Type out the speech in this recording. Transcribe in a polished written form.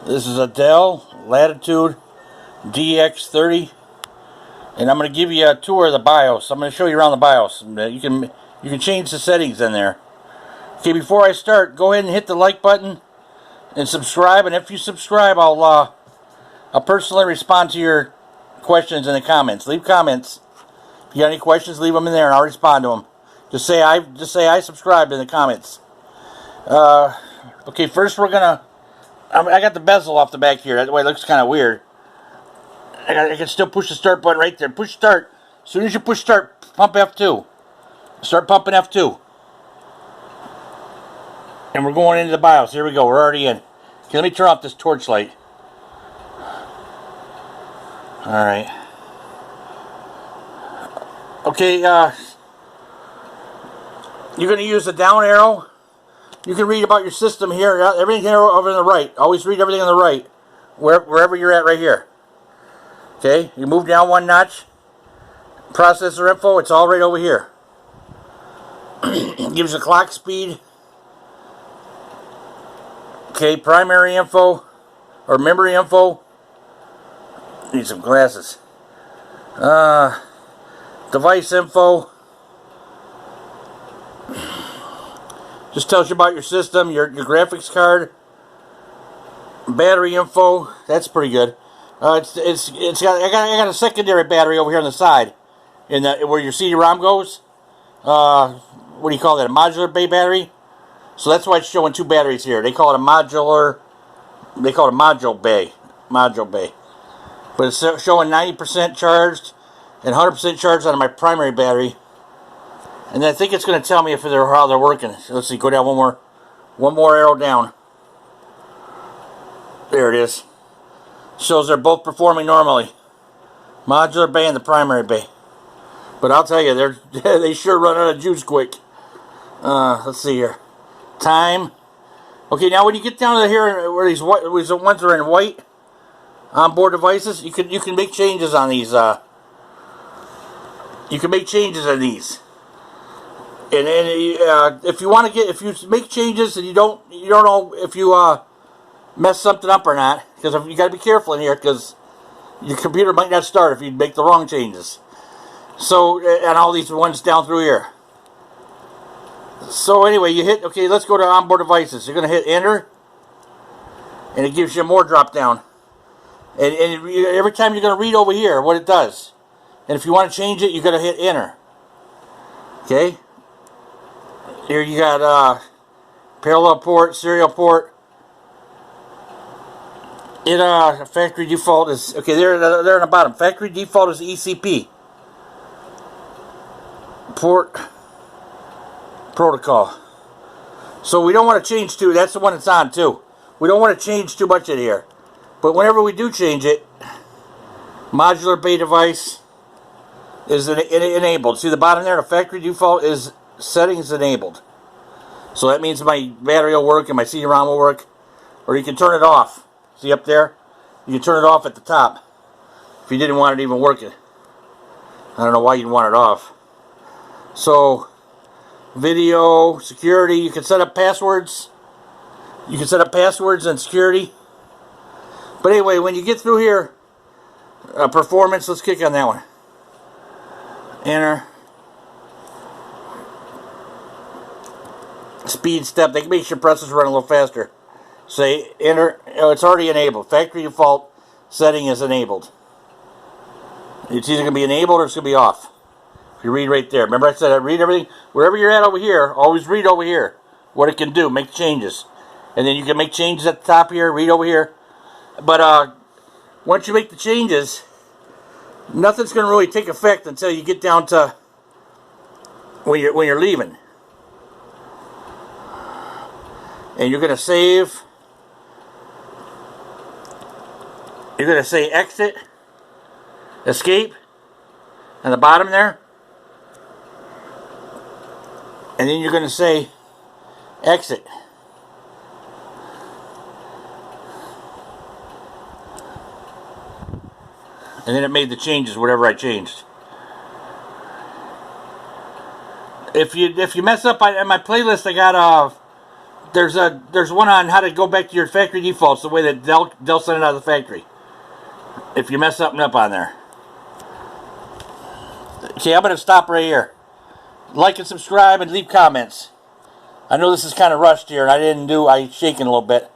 This is a Dell Latitude DX30, and I'm going to give you a tour of the BIOS. I'm going to show you around the BIOS. You can change the settings in there. Okay, before I start, go ahead and hit the like button and subscribe. And if you subscribe, I'll personally respond to your questions in the comments. Leave comments. If you got any questions, leave them in there, and I'll respond to them. Just say I subscribed in the comments. Okay, first we're gonna. I got the bezel off the back here. That way it looks kind of weird. I can still push the start button right there. Push start. As soon as you push start, pump F2. Start pumping F2. And we're going into the BIOS. Here we go. We're already in. Okay, let me turn off this torch light. Alright. Okay, you're going to use the down arrow. You can read about your system here. Everything here over on the right. Always read everything on the right. Wherever you're at right here. Okay, you move down one notch. Processor info, it's all right over here. It gives you clock speed. Okay, primary info. Or memory info. Need some glasses. Device info. Just tells you about your system, your graphics card, battery info. That's pretty good. I got a secondary battery over here on the side, where your CD-ROM goes. What do you call that? A modular bay battery. So that's why it's showing two batteries here. They call it a modular. They call it a module bay. But it's showing 90% charged and 100% charged on my primary battery. And I think it's going to tell me how they're working. So let's see, go down one more arrow down. There it is. Shows they're both performing normally. Modular bay and the primary bay. But I'll tell you, they sure run out of juice quick. Let's see here. Time. Okay, now when you get down to here where these ones are in white onboard devices, you can make changes on these. You can make changes on these. And if you make changes and you don't know if you mess something up or not, because you got to be careful in here, because your computer might not start if you make the wrong changes. So, and all these ones down through here. So anyway, okay, let's go to onboard devices. You're going to hit enter, and it gives you more drop down. And every time you're going to read over here what it does. And if you want to change it, you're going to hit enter. Okay? Here you got parallel port, serial port. Factory default is, okay, they're in the bottom. Factory default is ECP. Port protocol. So we don't want to change that's the one that's on too. We don't want to change too much in here. But whenever we do change it, modular bay device is enabled. See the bottom there, the factory default is settings enabled. So that means my battery will work and my CD-ROM will work. Or you can turn it off. See up there? You can turn it off at the top if you didn't want it even working. I don't know why you'd want it off. So, video, security, you can set up passwords. You can set up passwords and security. But anyway, when you get through here, performance, let's click on that one. Enter. Speed step, they can make your processor run a little faster. Say enter, it's already enabled. Factory default setting is enabled. It's either going to be enabled or it's going to be off. If you read right there. Remember I said I read everything? Wherever you're at over here, always read over here what it can do. Make changes. And then you can make changes at the top here, read over here. But once you make the changes, nothing's going to really take effect until you get down to when you're leaving. And you're going to save. You're going to say exit, escape, on the bottom there. And then you're going to say exit. And then it made the changes, whatever I changed. If you mess up, in my playlist I got there's one on how to go back to your factory defaults the way that Dell sent it out of the factory. If you mess something up on there. Okay, I'm going to stop right here. Like and subscribe and leave comments. I know this is kind of rushed here, and I shaking a little bit.